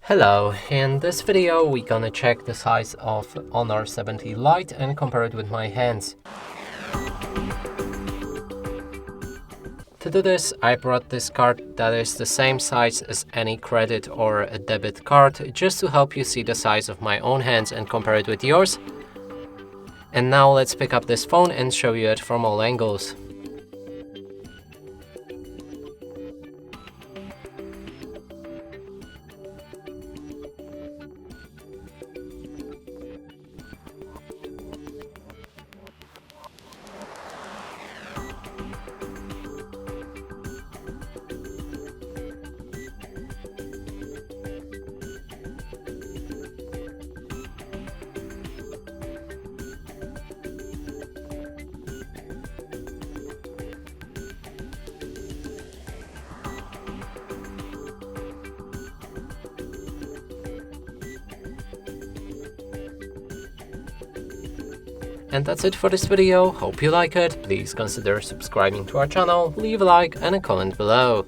Hello, in this video we're gonna check the size of Honor 70 Lite and compare it with my hands. To do this, I brought this card that is the same size as any credit or a debit card, just to help you see the size of my own hands and compare it with yours. And now let's pick up this phone and show you it from all angles. And that's it for this video. Hope you like it. Please consider subscribing to our channel, leave a like and a comment below.